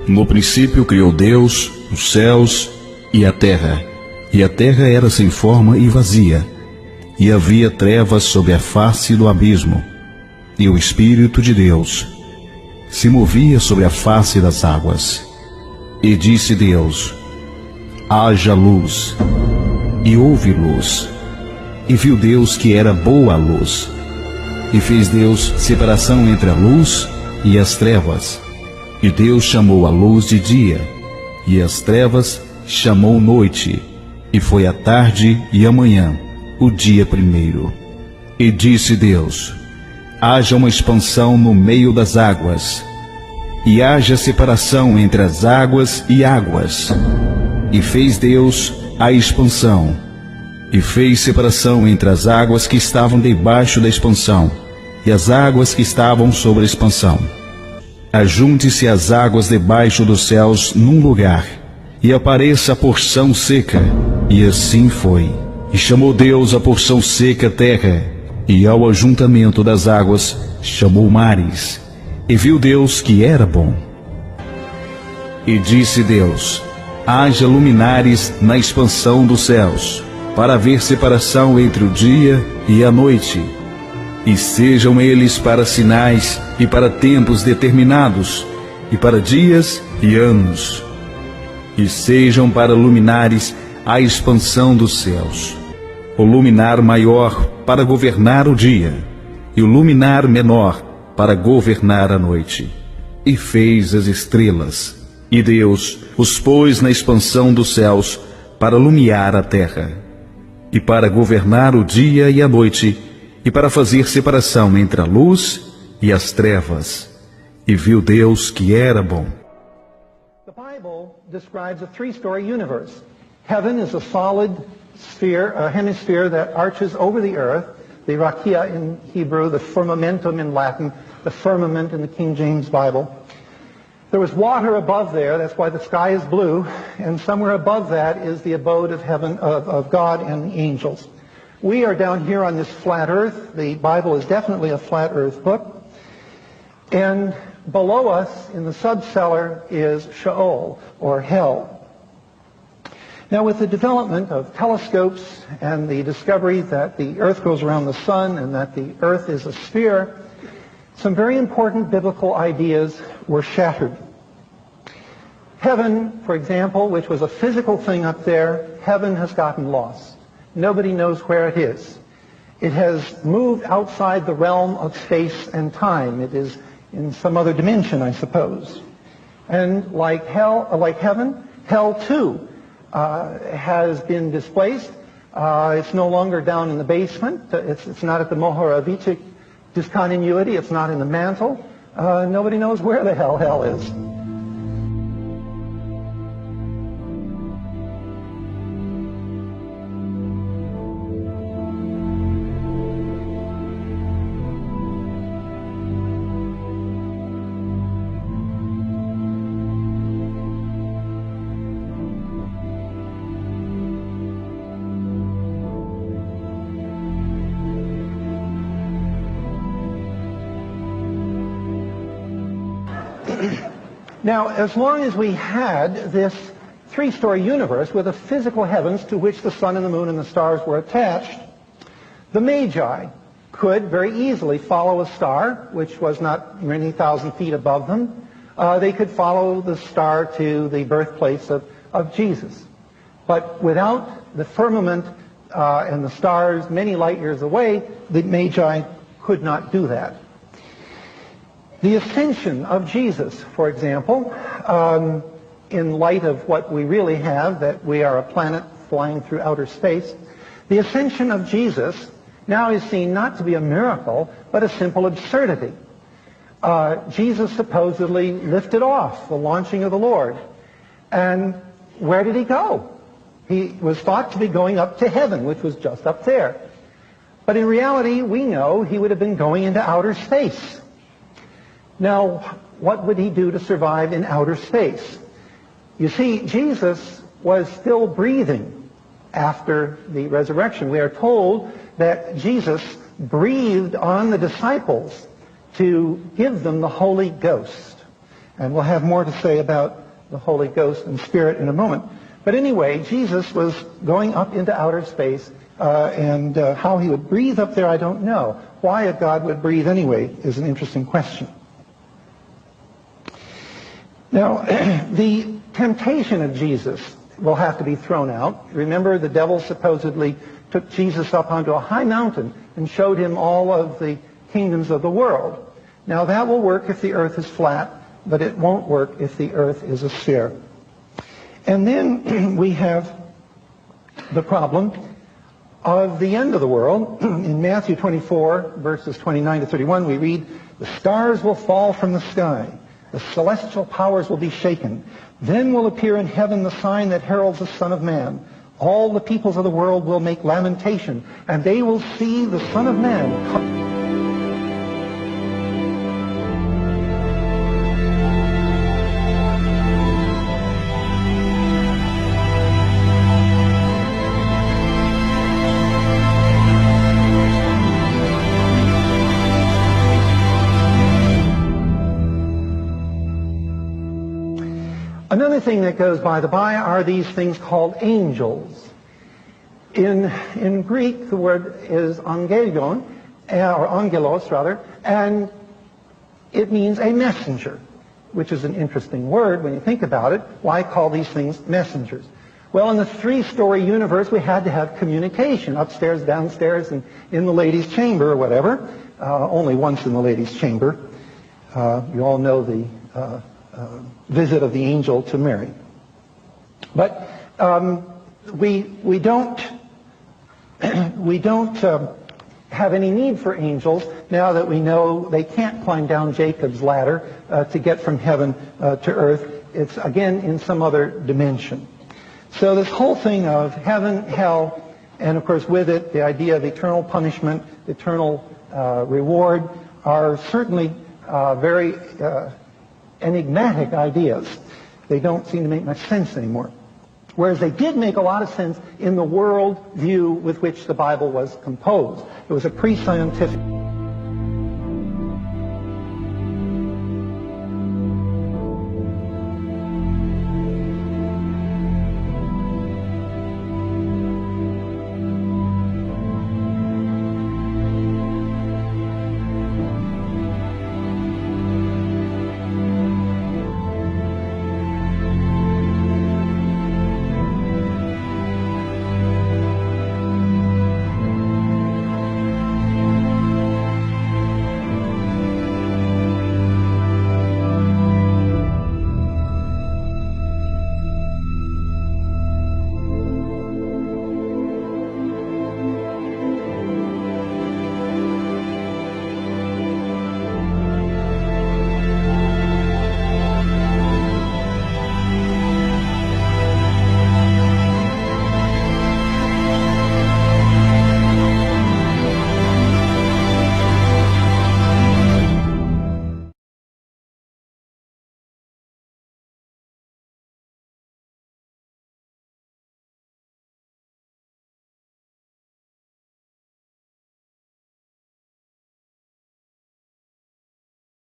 No princípio criou Deus os céus e a terra era sem forma e vazia, e havia trevas sobre a face do abismo, e o Espírito de Deus se movia sobre a face das águas. E disse Deus: haja luz, e houve luz. E viu Deus que era boa a luz. E fez Deus separação entre a luz e as trevas. E Deus chamou a luz de dia, e as trevas chamou noite. E foi a tarde e a manhã, o dia primeiro. E disse Deus: haja uma expansão no meio das águas, e haja separação entre as águas e águas. E fez Deus a expansão, e fez separação entre as águas que estavam debaixo da expansão, e as águas que estavam sobre a expansão. Ajunte-se as águas debaixo dos céus num lugar, e apareça a porção seca. E assim foi. E chamou Deus a porção seca terra, e ao ajuntamento das águas chamou mares. E viu Deus que era bom. E disse Deus: haja luminares na expansão dos céus, para haver separação entre o dia e a noite, e sejam eles para sinais e para tempos determinados, e para dias e anos, e sejam para luminares a expansão dos céus, o luminar maior para governar o dia, e o luminar menor para governar a noite. E fez as estrelas, e Deus os pôs na expansão dos céus para iluminar a terra, e para governar o dia e a noite, e para fazer separação entre a luz e as trevas. E viu Deus que era bom. The Bible describes a three-story universe. Heaven is a solid sphere, a hemisphere that arches over the earth, the rakia in Hebrew, the firmamentum in Latin, the firmament in the King James Bible. There was water above there, that's why the sky is blue, and somewhere above that is the abode of heaven, of God and the angels. We are down here on this flat earth. The Bible is definitely a flat earth book. And below us in the subcellar is Sheol, or hell. Now, with the development of telescopes and the discovery that the earth goes around the sun and that the earth is a sphere, some very important biblical ideas were shattered. Heaven, for example, which was a physical thing up there, heaven has gotten lost. Nobody knows where it is. It has moved outside the realm of space and time. It is in some other dimension, I suppose. And like heaven, hell too has been displaced. It's no longer down in the basement. It's not at the Mohoravitic discontinuity. It's not in the mantle. Nobody knows where the hell is. Now, as long as we had this three-story universe with a physical heavens to which the sun and the moon and the stars were attached, the Magi could very easily follow a star, which was not many thousand feet above them. They could follow the star to the birthplace of Jesus. But without the firmament and the stars many light years away, the Magi could not do that. The ascension of Jesus, for example, in light of what we really have, that we are a planet flying through outer space, the ascension of Jesus now is seen not to be a miracle, but a simple absurdity. Jesus supposedly lifted off the launching of the Lord. And where did he go? He was thought to be going up to heaven, which was just up there. But in reality, we know he would have been going into outer space. Now, what would he do to survive in outer space? You see, Jesus was still breathing after the resurrection. We are told that Jesus breathed on the disciples to give them the Holy Ghost. And we'll have more to say about the Holy Ghost and Spirit in a moment. But anyway, Jesus was going up into outer space, and how he would breathe up there, I don't know. Why a God would breathe anyway is an interesting question. Now, the temptation of Jesus will have to be thrown out. Remember, the devil supposedly took Jesus up onto a high mountain and showed him all of the kingdoms of the world. Now, that will work if the earth is flat, but it won't work if the earth is a sphere. And then we have the problem of the end of the world. In Matthew 24, verses 29 to 31, we read, "The stars will fall from the sky. The celestial powers will be shaken. Then will appear in heaven the sign that heralds the Son of Man. All the peoples of the world will make lamentation, and they will see the Son of Man." Another thing that goes by the by are these things called angels. In Greek, the word is angelion, or angelos rather, and it means a messenger, which is an interesting word when you think about it. Why call these things messengers? Well, in the three-story universe, we had to have communication, upstairs, downstairs, and in the ladies' chamber or whatever. Only once in the ladies' chamber. You all know the visit of the angel to Mary. But we don't have any need for angels now that we know they can't climb down Jacob's ladder to get from heaven to earth. It's again in some other dimension. So this whole thing of heaven, hell, and of course with it the idea of eternal punishment, eternal reward, are certainly very enigmatic ideas. They don't seem to make much sense anymore. Whereas they did make a lot of sense in the world view with which the Bible was composed. It was a pre-scientific